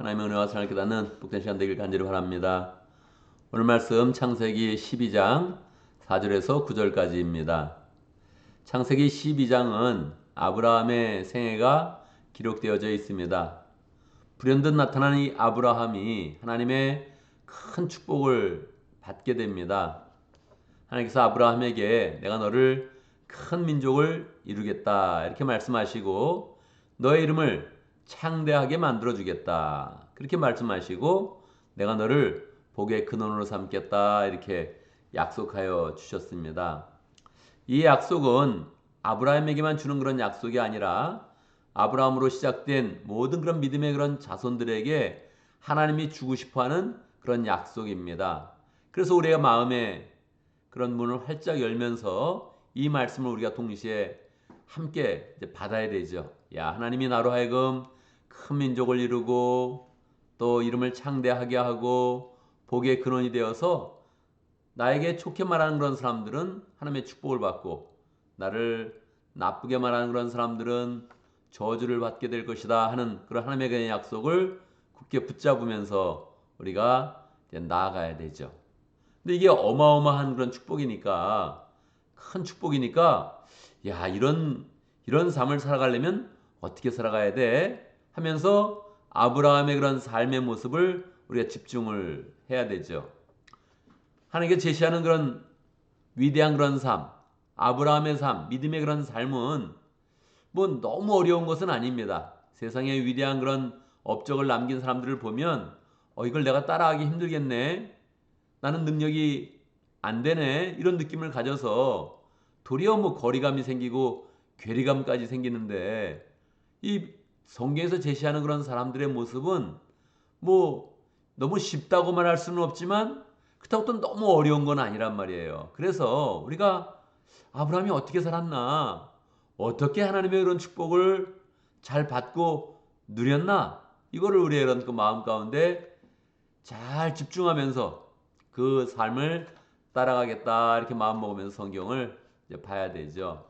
하나님의 은혜와 사랑을 깨닫는 복된 시간 되길 간절히 바랍니다. 오늘 말씀 창세기 12장 4절에서 9절까지입니다. 창세기 12장은 아브라함의 생애가 기록되어져 있습니다. 불현듯 나타난 이 아브라함이 하나님의 큰 축복을 받게 됩니다. 하나님께서 아브라함에게 내가 너를 큰 민족을 이루겠다 이렇게 말씀하시고 너의 이름을 창대하게 만들어주겠다 그렇게 말씀하시고 내가 너를 복의 근원으로 삼겠다 이렇게 약속하여 주셨습니다. 이 약속은 아브라함에게만 주는 그런 약속이 아니라 아브라함으로 시작된 모든 그런 믿음의 그런 자손들에게 하나님이 주고 싶어하는 그런 약속입니다. 그래서 우리가 마음에 그런 문을 활짝 열면서 이 말씀을 우리가 동시에 함께 받아야 되죠. 야, 하나님이 나로 하여금 큰 민족을 이루고 또 이름을 창대하게 하고 복의 근원이 되어서 나에게 좋게 말하는 그런 사람들은 하나님의 축복을 받고 나를 나쁘게 말하는 그런 사람들은 저주를 받게 될 것이다 하는 그런 하나님의 약속을 굳게 붙잡으면서 우리가 나아가야 되죠. 근데 이게 어마어마한 그런 축복이니까 큰 축복이니까 야 이런 삶을 살아가려면 어떻게 살아가야 돼? 하면서 아브라함의 그런 삶의 모습을 우리가 집중을 해야 되죠. 하나님께 제시하는 그런 위대한 그런 삶, 아브라함의 삶, 믿음의 그런 삶은 뭐 너무 어려운 것은 아닙니다. 세상에 위대한 그런 업적을 남긴 사람들을 보면 이걸 내가 따라하기 힘들겠네. 나는 능력이 안 되네. 이런 느낌을 가져서 도리어 뭐 거리감이 생기고 괴리감까지 생기는데 이 성경에서 제시하는 그런 사람들의 모습은 뭐 너무 쉽다고 말할 수는 없지만 그렇다고 또 너무 어려운 건 아니란 말이에요. 그래서 우리가 아브라함이 어떻게 살았나? 어떻게 하나님의 그런 축복을 잘 받고 누렸나? 이거를 우리의 이런 그 마음 가운데 잘 집중하면서 그 삶을 따라가겠다 이렇게 마음 먹으면서 성경을 이제 봐야 되죠.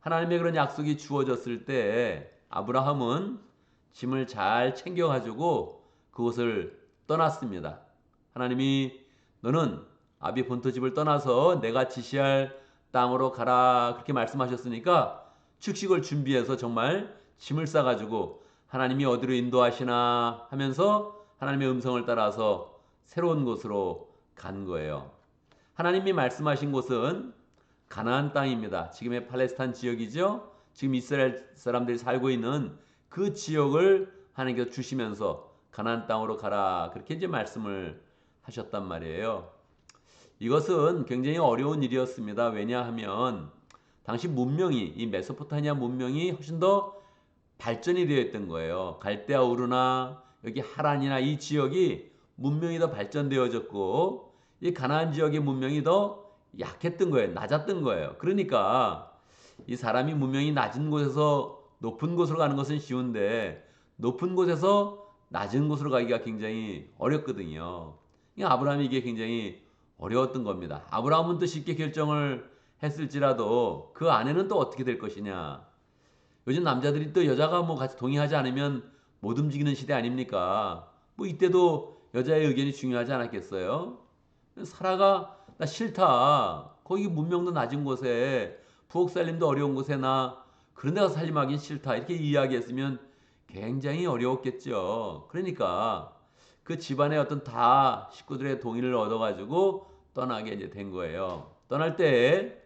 하나님의 그런 약속이 주어졌을 때 아브라함은 짐을 잘 챙겨가지고 그곳을 떠났습니다. 하나님이 너는 아비 본토 집을 떠나서 내가 지시할 땅으로 가라 그렇게 말씀하셨으니까 축식을 준비해서 정말 짐을 싸가지고 하나님이 어디로 인도하시나 하면서 하나님의 음성을 따라서 새로운 곳으로 간 거예요. 하나님이 말씀하신 곳은 가나안 땅입니다. 지금의 팔레스타인 지역이죠. 지금 이스라엘 사람들이 살고 있는 그 지역을 하나님께서 주시면서 가나안 땅으로 가라 그렇게 이제 말씀을 하셨단 말이에요. 이것은 굉장히 어려운 일이었습니다. 왜냐하면 당시 문명이 이 메소포타미아 문명이 훨씬 더 발전이 되어 있던 거예요. 갈대아 우르나 여기 하란이나 이 지역이 문명이 더 발전되어졌고 이 가나안 지역의 문명이 더 약했던 거예요. 낮았던 거예요. 그러니까 이 사람이 문명이 낮은 곳에서 높은 곳으로 가는 것은 쉬운데 높은 곳에서 낮은 곳으로 가기가 굉장히 어렵거든요. 아브라함이 이게 굉장히 어려웠던 겁니다. 아브라함은 또 쉽게 결정을 했을지라도 그 안에는 또 어떻게 될 것이냐. 요즘 남자들이 또 여자가 뭐 같이 동의하지 않으면 못 움직이는 시대 아닙니까? 뭐 이때도 여자의 의견이 중요하지 않았겠어요? 사라가 나 싫다. 거기 문명도 낮은 곳에 부엌 살림도 어려운 곳에 나 그런 데 가서 살림하긴 싫다. 이렇게 이야기했으면 굉장히 어려웠겠죠. 그러니까 그 집안의 어떤 다 식구들의 동의를 얻어가지고 떠나게 이제 된 거예요. 떠날 때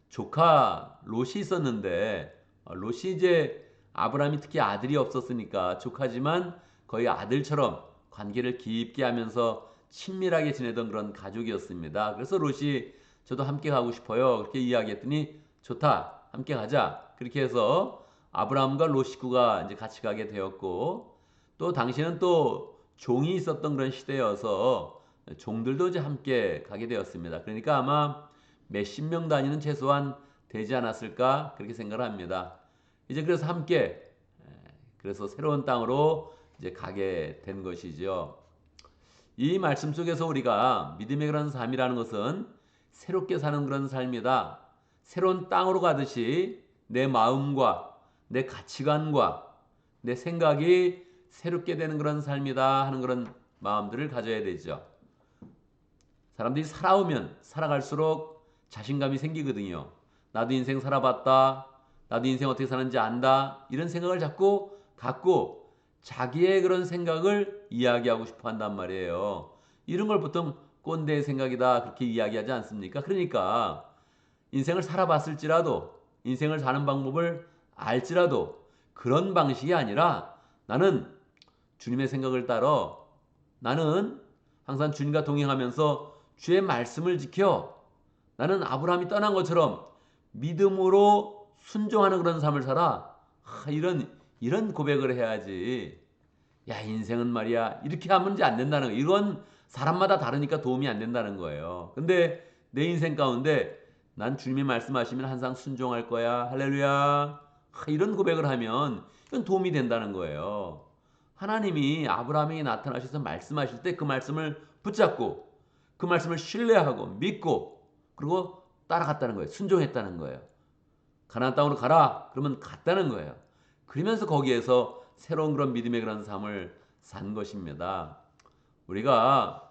조카 롯이 있었는데 롯이 이제 아브라함이 특히 아들이 없었으니까 조카지만 거의 아들처럼 관계를 깊게 하면서 친밀하게 지내던 그런 가족이었습니다. 그래서 롯이 저도 함께 가고 싶어요. 그렇게 이야기했더니 좋다. 함께 가자. 그렇게 해서 아브라함과 롯 식구가 이제 같이 가게 되었고 또 당시에는 또 종이 있었던 그런 시대여서 종들도 이제 함께 가게 되었습니다. 그러니까 아마 몇십 명 단위는 최소한 되지 않았을까 그렇게 생각을 합니다. 이제 그래서 함께 그래서 새로운 땅으로 이제 가게 된 것이죠. 이 말씀 속에서 우리가 믿음의 그런 삶이라는 것은 새롭게 사는 그런 삶이다. 새로운 땅으로 가듯이 내 마음과 내 가치관과 내 생각이 새롭게 되는 그런 삶이다 하는 그런 마음들을 가져야 되죠. 사람들이 살아오면 살아갈수록 자신감이 생기거든요. 나도 인생 살아봤다. 나도 인생 어떻게 사는지 안다. 이런 생각을 자꾸 갖고 자기의 그런 생각을 이야기하고 싶어 한단 말이에요. 이런 걸 보통 꼰대의 생각이다 그렇게 이야기하지 않습니까? 그러니까 인생을 살아봤을지라도 인생을 사는 방법을 알지라도 그런 방식이 아니라 나는 주님의 생각을 따라 나는 항상 주님과 동행하면서 주의 말씀을 지켜 나는 아브라함이 떠난 것처럼 믿음으로 순종하는 그런 삶을 살아. 이런 고백을 해야지. 야, 인생은 말이야. 이렇게 하면 이제 안 된다는 거예요. 이건 사람마다 다르니까 도움이 안 된다는 거예요. 근데 내 인생 가운데 난 주님이 말씀하시면 항상 순종할 거야. 할렐루야. 이런 고백을 하면 이건 도움이 된다는 거예요. 하나님이 아브라함에게 나타나셔서 말씀하실 때 그 말씀을 붙잡고 그 말씀을 신뢰하고 믿고 그리고 따라갔다는 거예요. 순종했다는 거예요. 가나안 땅으로 가라. 그러면 갔다는 거예요. 그러면서 거기에서 새로운 그런 믿음의 그런 삶을 산 것입니다. 우리가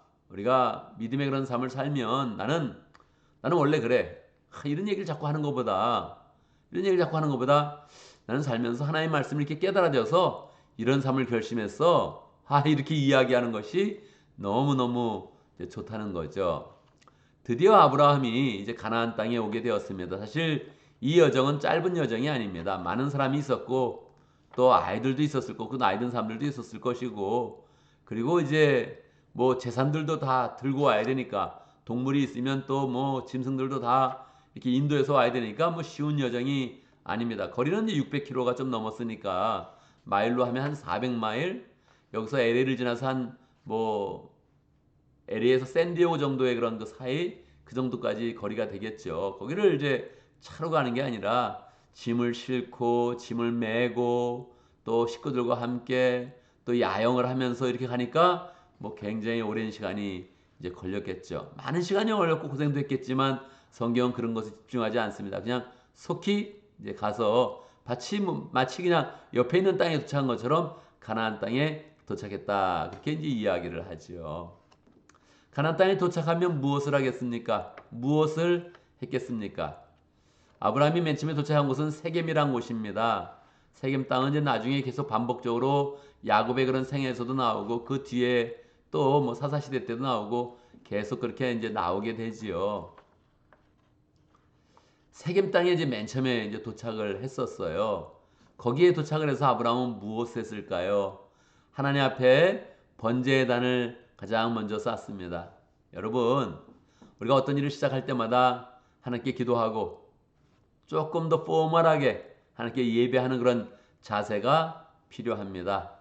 믿음의 그런 삶을 살면 나는 원래 그래. 이런 얘기를 자꾸 하는 것보다 나는 살면서 하나님의 말씀을 이렇게 깨달아져서 이런 삶을 결심했어. 이렇게 이야기하는 것이 너무너무 좋다는 거죠. 드디어 아브라함이 이제 가나안 땅에 오게 되었습니다. 사실 이 여정은 짧은 여정이 아닙니다. 많은 사람이 있었고 또 아이들도 있었을 거고 그 나이 든 사람들도 있었을 것이고 그리고 이제 뭐 재산들도 다 들고 와야 되니까 동물이 있으면 또 뭐 짐승들도 다 이렇게 인도해서 와야 되니까 뭐 쉬운 여정이 아닙니다. 거리는 이제 600km가 좀 넘었으니까 마일로 하면 한 400마일 여기서 LA를 지나서 한뭐 LA에서 샌디에고 정도의 그런 그 사이 그 정도까지 거리가 되겠죠. 거기를 이제 차로 가는 게 아니라 짐을 싣고 짐을 메고 또 식구들과 함께 또 야영을 하면서 이렇게 가니까 뭐 굉장히 오랜 시간이 이제 걸렸겠죠. 많은 시간이 걸렸고 고생도 했겠지만 성경은 그런 것에 집중하지 않습니다. 그냥 속히 이제 가서 마치 그냥 옆에 있는 땅에 도착한 것처럼 가나안 땅에 도착했다. 그렇게 이제 이야기를 하죠. 가나안 땅에 도착하면 무엇을 하겠습니까? 무엇을 했겠습니까? 아브라함이 맨 처음에 도착한 곳은 세겜이란 곳입니다. 세겜 땅은 이제 나중에 계속 반복적으로 야곱의 그런 생애에서도 나오고 그 뒤에 또 뭐 사사시대 때도 나오고 계속 그렇게 이제 나오게 되지요. 세겜 땅에 이제 맨 처음에 이제 도착을 했었어요. 거기에 도착을 해서 아브라함은 무엇을 했을까요? 하나님 앞에 번제의 단을 가장 먼저 쌓습니다. 여러분, 우리가 어떤 일을 시작할 때마다 하나님께 기도하고 조금 더 포멀하게 하나님께 예배하는 그런 자세가 필요합니다.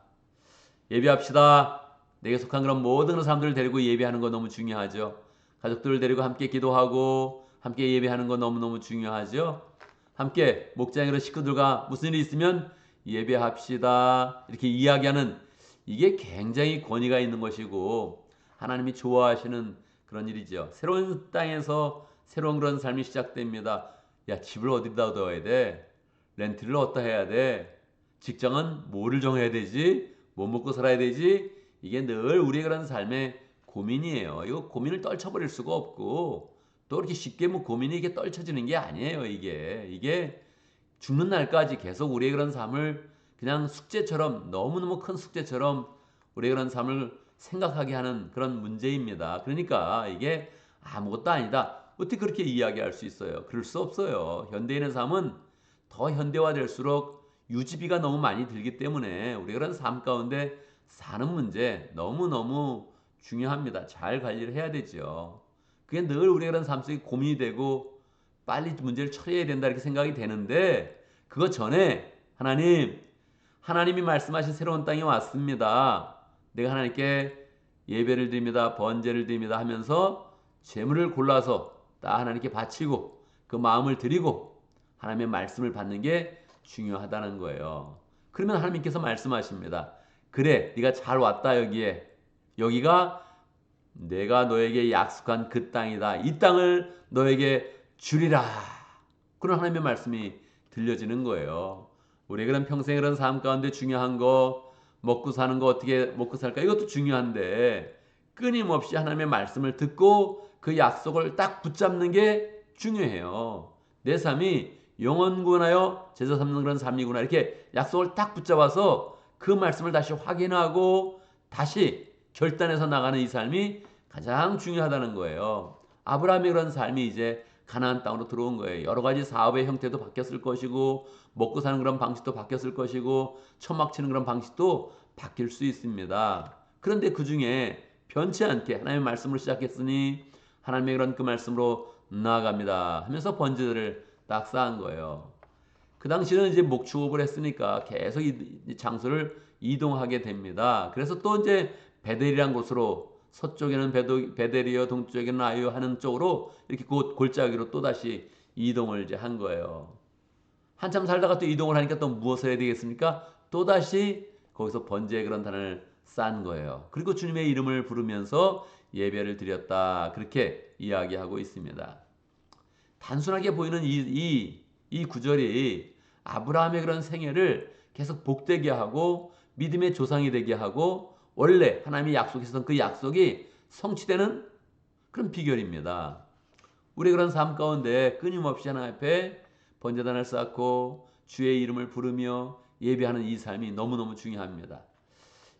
예배합시다. 내게 속한 그런 모든 사람들을 데리고 예배하는 거 너무 중요하죠. 가족들을 데리고 함께 기도하고 함께 예배하는 거 너무너무 중요하죠. 함께 목장의 식구들과 무슨 일이 있으면 예배합시다. 이렇게 이야기하는 이게 굉장히 권위가 있는 것이고 하나님이 좋아하시는 그런 일이죠. 새로운 땅에서 새로운 그런 삶이 시작됩니다. 야, 집을 어디다 둬야 돼? 렌트를 어디다 해야 돼? 직장은 뭐를 정해야 되지? 뭐 먹고 살아야 되지? 이게 늘 우리의 그런 삶의 고민이에요. 이거 고민을 떨쳐버릴 수가 없고 또 이렇게 쉽게 뭐 고민이 이게 떨쳐지는 게 아니에요. 이게 죽는 날까지 계속 우리의 그런 삶을 그냥 숙제처럼 너무너무 큰 숙제처럼 우리의 그런 삶을 생각하게 하는 그런 문제입니다. 그러니까 이게 아무것도 아니다. 어떻게 그렇게 이야기할 수 있어요? 그럴 수 없어요. 현대인의 삶은 더 현대화될수록 유지비가 너무 많이 들기 때문에 우리가 그런 삶 가운데 사는 문제 너무너무 중요합니다. 잘 관리를 해야 되죠. 그게 늘 우리가 그런 삶 속에 고민이 되고 빨리 문제를 처리해야 된다 이렇게 생각이 되는데 그것 전에 하나님이 말씀하신 새로운 땅이 왔습니다. 내가 하나님께 예배를 드립니다. 번제를 드립니다 하면서 제물을 골라서 다 하나님께 바치고 그 마음을 드리고 하나님의 말씀을 받는 게 중요하다는 거예요. 그러면 하나님께서 말씀하십니다. 그래, 네가 잘 왔다 여기에. 여기가 내가 너에게 약속한 그 땅이다. 이 땅을 너에게 주리라. 그런 하나님의 말씀이 들려지는 거예요. 우리 그런 평생의 그런 삶 가운데 중요한 거 먹고 사는 거 어떻게 먹고 살까? 이것도 중요한데 끊임없이 하나님의 말씀을 듣고 그 약속을 딱 붙잡는 게 중요해요. 내 삶이 영원군하여 제자 삼는 그런 삶이구나. 이렇게 약속을 딱 붙잡아서 그 말씀을 다시 확인하고 다시 결단해서 나가는 이 삶이 가장 중요하다는 거예요. 아브라함의 그런 삶이 이제 가나안 땅으로 들어온 거예요. 여러 가지 사업의 형태도 바뀌었을 것이고 먹고 사는 그런 방식도 바뀌었을 것이고 천막 치는 그런 방식도 바뀔 수 있습니다. 그런데 그 중에 변치 않게 하나님의 말씀으로 시작했으니 하나님의 그런 그 말씀으로 나아갑니다 하면서 번제들을 딱 쌓은 거예요. 그 당시는 이제 목축업을 했으니까 계속 이 장소를 이동하게 됩니다. 그래서 또 이제 베델이란 곳으로 서쪽에는 베델이요, 동쪽에는 아이요 하는 쪽으로 이렇게 골짜기로 또 다시 이동을 이제 한 거예요. 한참 살다가 또 이동을 하니까 또 무엇을 해야 되겠습니까? 또 다시 거기서 번제의 그런 단을 쌓은 거예요. 그리고 주님의 이름을 부르면서 예배를 드렸다. 그렇게 이야기하고 있습니다. 단순하게 보이는 이 구절이 아브라함의 그런 생애를 계속 복되게 하고 믿음의 조상이 되게 하고 원래 하나님이 약속했던 그 약속이 성취되는 그런 비결입니다. 우리 그런 삶 가운데 끊임없이 하나님 앞에 번제단을 쌓고 주의 이름을 부르며 예배하는 이 삶이 너무너무 중요합니다.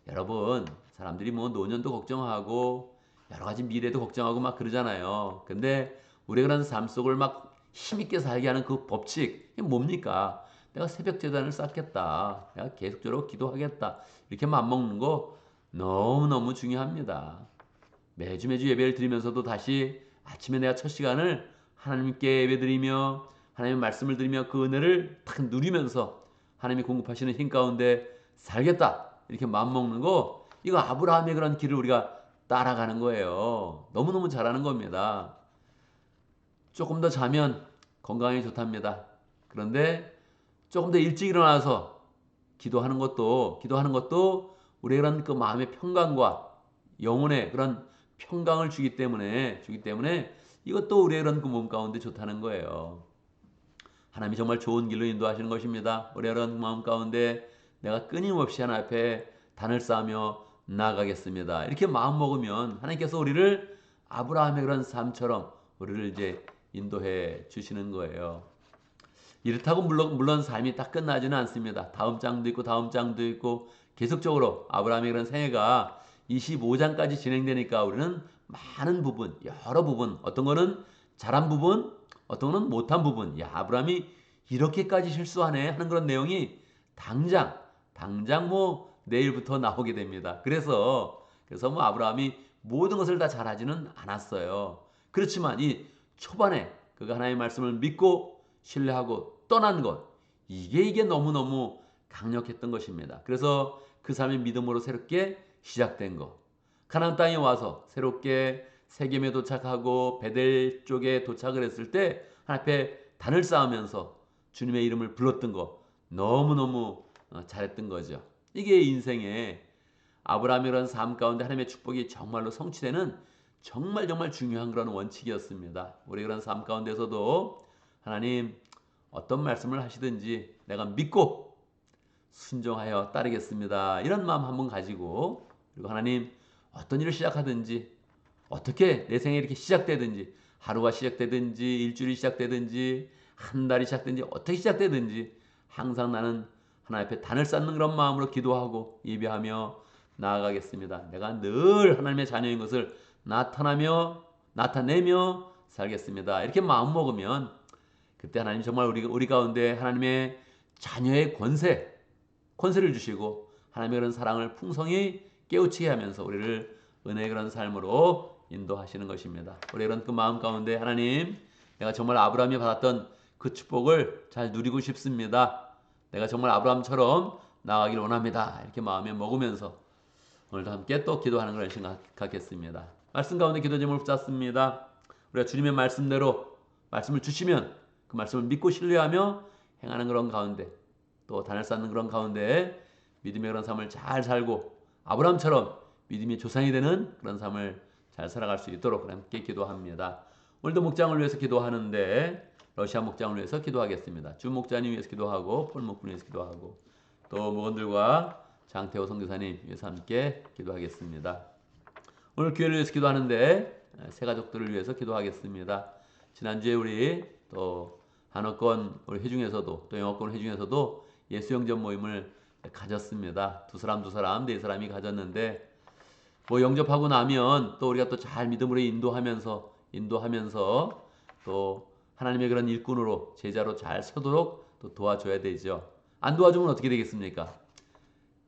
여러분, 사람들이 뭐 노년도 걱정하고 여러 가지 미래도 걱정하고 막 그러잖아요. 근데 우리 그런 삶 속을 막 힘있게 살게 하는 그 법칙, 이게 뭡니까? 내가 새벽 제단을 쌓겠다. 내가 계속적으로 기도하겠다. 이렇게 맘먹는 거 너무너무 중요합니다. 매주 예배를 드리면서도 다시 아침에 내가 첫 시간을 하나님께 예배드리며 하나님의 말씀을 드리며 그 은혜를 탁 누리면서 하나님이 공급하시는 힘 가운데 살겠다. 이렇게 마음먹는 거 이거 아브라함의 그런 길을 우리가 따라가는 거예요. 너무너무 잘하는 겁니다. 조금 더 자면 건강에 좋답니다. 그런데 조금 더 일찍 일어나서 기도하는 것도 우리의 그런 그 마음의 평강과 영혼의 그런 평강을 주기 때문에 이것도 우리의 그런 그 몸 가운데 좋다는 거예요. 하나님이 정말 좋은 길로 인도하시는 것입니다. 우리의 그런 마음 가운데 내가 끊임없이 하나님 앞에 단을 쌓으며 나아가겠습니다. 이렇게 마음 먹으면 하나님께서 우리를 아브라함의 그런 삶처럼 우리를 이제 인도해 주시는 거예요. 이렇다고 물론 삶이 딱 끝나지는 않습니다. 다음 장도 있고 다음 장도 있고 계속적으로 아브라함의 그런 생애가 25장까지 진행되니까 우리는 많은 부분, 여러 부분, 어떤 거는 잘한 부분, 어떤 거는 못한 부분, 야, 아브라함이 이렇게까지 실수하네 하는 그런 내용이 당장 뭐 내일부터 나오게 됩니다. 그래서 뭐 아브라함이 모든 것을 다 잘하지는 않았어요. 그렇지만 이 초반에 그가 하나님의 말씀을 믿고 신뢰하고 떠난 것, 이게 너무너무 강력했던 것입니다. 그래서 그 삶이 믿음으로 새롭게 시작된 것. 가나안 땅에 와서 새롭게 세겜에 도착하고 베델 쪽에 도착을 했을 때 하나님 앞에 단을 쌓으면서 주님의 이름을 불렀던 거 너무너무 잘했던 거죠. 이게 인생의 아브라함이라는 삶 가운데 하나님의 축복이 정말로 성취되는 정말 중요한 그런 원칙이었습니다. 우리 그런 삶 가운데서도 하나님 어떤 말씀을 하시든지 내가 믿고 순종하여 따르겠습니다. 이런 마음 한번 가지고 그리고 하나님 어떤 일을 시작하든지 어떻게 내 생에 이렇게 시작되든지 하루가 시작되든지 일주일이 시작되든지 한 달이 시작되든지 어떻게 시작되든지 항상 나는 하나님 앞에 단을 쌓는 그런 마음으로 기도하고 예배하며 나아가겠습니다. 내가 늘 하나님의 자녀인 것을 나타내며 살겠습니다. 이렇게 마음 먹으면 그때 하나님 정말 우리 가운데 하나님의 자녀의 권세를 주시고 하나님의 그런 사랑을 풍성히 깨우치게 하면서 우리를 은혜의 그런 삶으로 인도하시는 것입니다. 우리의 그런 그 마음 가운데 하나님 내가 정말 아브라함이 받았던 그 축복을 잘 누리고 싶습니다. 내가 정말 아브라함처럼 나아가길 원합니다. 이렇게 마음에 먹으면서 오늘도 함께 또 기도하는 걸 생각하겠습니다. 말씀 가운데 기도 제목을 붙잡습니다. 우리가 주님의 말씀대로 말씀을 주시면 그 말씀을 믿고 신뢰하며 행하는 그런 가운데 또 단을 쌓는 그런 가운데 믿음의 그런 삶을 잘 살고 아브라함처럼 믿음의 조상이 되는 그런 삶을 잘 살아갈 수 있도록 함께 기도합니다. 오늘도 목장을 위해서 기도하는데 러시아 목장을 위해서 기도하겠습니다. 주 목자님 위해서 기도하고 폴 목분 위해서 기도하고 또 목원들과 장태호 선교사님 위해서 함께 기도하겠습니다. 오늘 교회를 위해서 기도하는데 새 가족들을 위해서 기도하겠습니다. 지난주에 우리 또 한어권 우리 회중에서도 또 영어권 회중에서도 예수영접 모임을 가졌습니다. 두 사람 네 사람이 가졌는데 뭐 영접하고 나면 또 우리가 또 잘 믿음으로 인도하면서 또 하나님의 그런 일꾼으로 제자로 잘 서도록 또 도와줘야 되죠. 안 도와주면 어떻게 되겠습니까?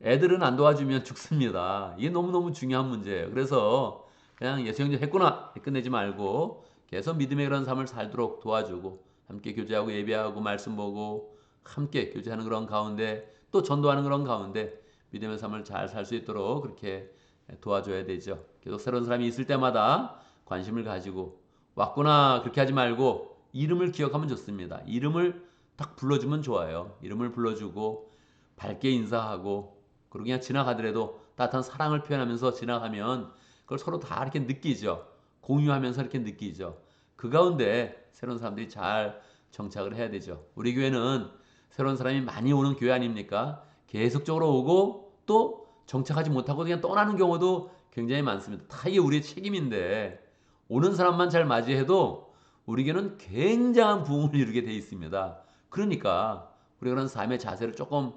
애들은 안 도와주면 죽습니다. 이게 너무너무 중요한 문제예요. 그래서 그냥 예수 형제 했구나 끝내지 말고 계속 믿음의 그런 삶을 살도록 도와주고 함께 교제하고 예배하고 말씀 보고 함께 교제하는 그런 가운데 또 전도하는 그런 가운데 믿음의 삶을 잘 살 수 있도록 그렇게 도와줘야 되죠. 계속 새로운 사람이 있을 때마다 관심을 가지고 왔구나 그렇게 하지 말고 이름을 기억하면 좋습니다. 이름을 딱 불러주면 좋아요. 이름을 불러주고 밝게 인사하고 그리고 그냥 지나가더라도 따뜻한 사랑을 표현하면서 지나가면 그걸 서로 다 이렇게 느끼죠. 공유하면서 이렇게 느끼죠. 그 가운데 새로운 사람들이 잘 정착을 해야 되죠. 우리 교회는 새로운 사람이 많이 오는 교회 아닙니까? 계속적으로 오고 또 정착하지 못하고 그냥 떠나는 경우도 굉장히 많습니다. 다 이게 우리의 책임인데 오는 사람만 잘 맞이해도 우리 교회는 굉장한 부흥을 이루게 돼 있습니다. 그러니까 우리가 그런 삶의 자세를 조금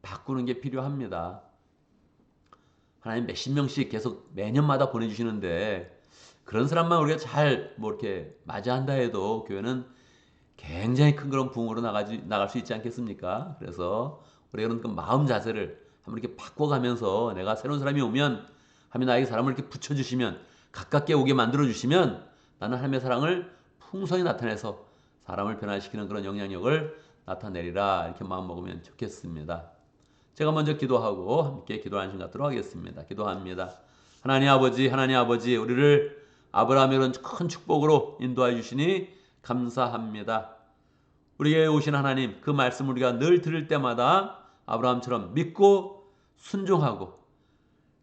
바꾸는 게 필요합니다. 하나님 몇십 명씩 계속 매년마다 보내주시는데 그런 사람만 우리가 잘 뭐 이렇게 맞이한다 해도 교회는 굉장히 큰 그런 부흥으로 나갈 수 있지 않겠습니까? 그래서 우리가 그런 그 마음 자세를 한번 이렇게 바꿔가면서 내가 새로운 사람이 오면 하나님 나에게 사람을 이렇게 붙여주시면 가깝게 오게 만들어주시면 나는 하나님의 사랑을 풍성히 나타내서 사람을 변화시키는 그런 영향력을 나타내리라 이렇게 마음 먹으면 좋겠습니다. 제가 먼저 기도하고 함께 기도하는 시간 갖도록 하겠습니다. 기도합니다. 하나님 아버지 우리를 아브라함의 그런 큰 축복으로 인도해 주시니 감사합니다. 우리에게 오신 하나님 그 말씀 우리가 늘 들을 때마다 아브라함처럼 믿고 순종하고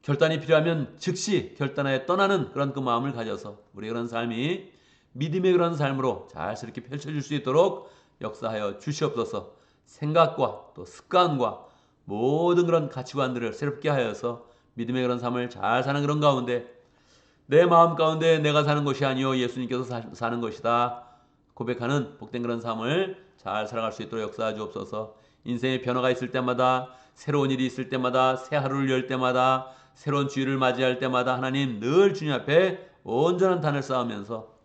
결단이 필요하면 즉시 결단하여 떠나는 그런 그 마음을 가져서 우리 그런 삶이 믿음의 그런 삶으로 자연스럽게 펼쳐질 수 있도록 역사하여 주시옵소서. 생각과 또 습관과 모든 그런 가치관들을 새롭게 하여서 믿음의 그런 삶을 잘 사는 그런 가운데 내 마음 가운데 내가 사는 것이 아니요 예수님께서 사는 것이다 고백하는 복된 그런 삶을 잘 살아갈 수 있도록 역사해 주옵소서. 인생의 변화가 있을 때마다 새로운 일이 있을 때마다 새 하루를 열 때마다 새로운 주일을 맞이할 때마다 하나님 늘 주님 앞에 온전한 단을 쌓으면서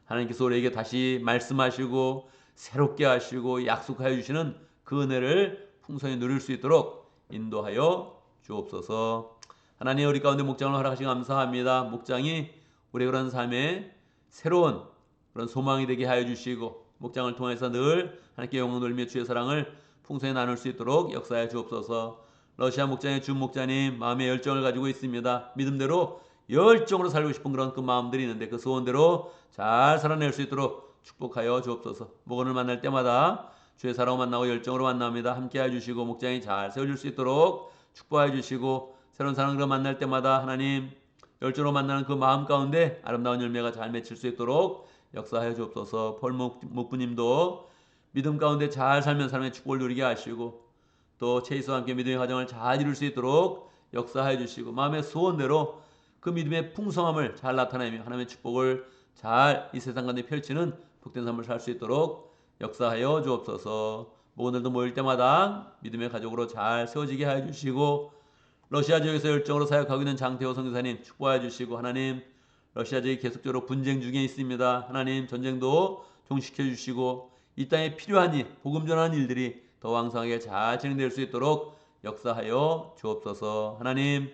하나님께서 우리에게 다시 말씀하시고 새롭게 하시고 약속하여 주시는 그 은혜를 풍성히 누릴 수 있도록 인도하여 주옵소서. 하나님 우리 가운데 목장을 허락하시 감사합니다. 목장이 우리 그런 삶에 새로운 그런 소망이 되게 하여 주시고 목장을 통해서 늘 하나님께 영광 돌리며 주의 사랑을 풍성히 나눌 수 있도록 역사해 주옵소서. 러시아 목장의 준 목자님 마음의 열정을 가지고 있습니다. 믿음대로 열정으로 살고 싶은 그런 그 마음들이 있는데 그 소원대로 잘 살아낼 수 있도록 축복하여 주옵소서. 목원을 만날 때마다 주의 사랑을 만나고 열정으로 만납니다. 함께해 주시고 목장이 잘 세워질 수 있도록 축복해 주시고 새로운 사람들을 만날 때마다 하나님 열정으로 만나는 그 마음 가운데 아름다운 열매가 잘 맺힐 수 있도록 역사하여 주옵소서. 폴 목부님도 믿음 가운데 잘 살면 사람의 축복을 누리게 하시고 또 체이스와 함께 믿음의 과정을 잘 이룰 수 있도록 역사하여 주시고 마음의 소원대로 그 믿음의 풍성함을 잘 나타내며 하나님의 축복을 잘 이 세상 가운데 펼치는 복된 삶을 살 수 있도록 역사하여 주옵소서. 모건들도 모일 때마다 믿음의 가족으로 잘 세워지게 하여 주시고 러시아 지역에서 열정으로 사역하고 있는 장태호 선교사님 축복하여 주시고 하나님 러시아 지역이 계속적으로 분쟁 중에 있습니다. 하나님 전쟁도 종식해 주시고 이 땅에 필요한 일, 복음 전하는 일들이 더 왕성하게 잘 진행될 수 있도록 역사하여 주옵소서. 하나님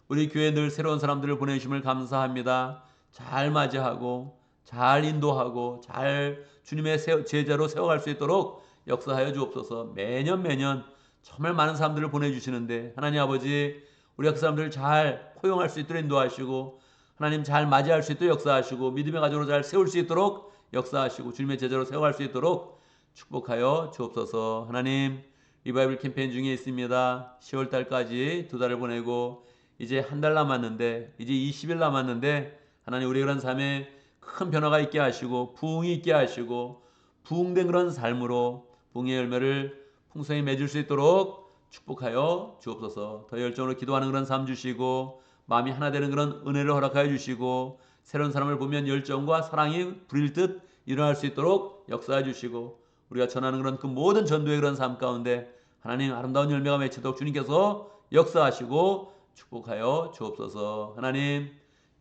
우리 교회에 늘 새로운 사람들을 보내주심을 감사합니다. 잘 맞이하고 잘 인도하고 잘 주님의 제자로 세워갈 수 있도록 역사하여 주옵소서. 매년 정말 많은 사람들을 보내주시는데 하나님 아버지 우리가 그 사람들을 잘 포용할 수 있도록 인도하시고 하나님 잘 맞이할 수 있도록 역사하시고 믿음의 가족으로 잘 세울 수 있도록 역사하시고 주님의 제자로 세워갈 수 있도록 축복하여 주옵소서. 하나님 리바이벌 캠페인 중에 있습니다. 10월달까지 2달을 보내고 이제 한 달 남았는데 이제 20일 남았는데 하나님 우리 그런 삶에 큰 변화가 있게 하시고 부흥이 있게 하시고 부흥된 그런 삶으로 부흥의 열매를 풍성히 맺을 수 있도록 축복하여 주옵소서. 더 열정으로 기도하는 그런 삶 주시고 마음이 하나 되는 그런 은혜를 허락하여 주시고 새로운 사람을 보면 열정과 사랑이 불일 듯 일어날 수 있도록 역사해 주시고 우리가 전하는 그런 그 모든 전도의 그런 삶 가운데 하나님 아름다운 열매가 맺히도록 주님께서 역사하시고 축복하여 주옵소서. 하나님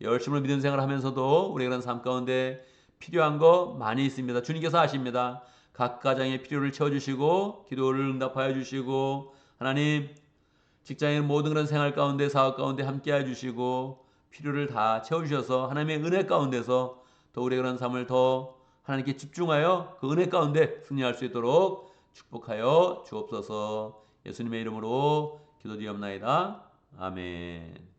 열심으로 믿음 생활을 하면서도 우리의 그런 삶 가운데 필요한 거 많이 있습니다. 주님께서 아십니다. 각 가정의 필요를 채워주시고 기도를 응답하여 주시고 하나님 직장인 모든 그런 생활 가운데 사업 가운데 함께해 주시고 필요를 다 채워주셔서 하나님의 은혜 가운데서 더 우리의 그런 삶을 더 하나님께 집중하여 그 은혜 가운데 승리할 수 있도록 축복하여 주옵소서. 예수님의 이름으로 기도드리옵나이다. 아멘.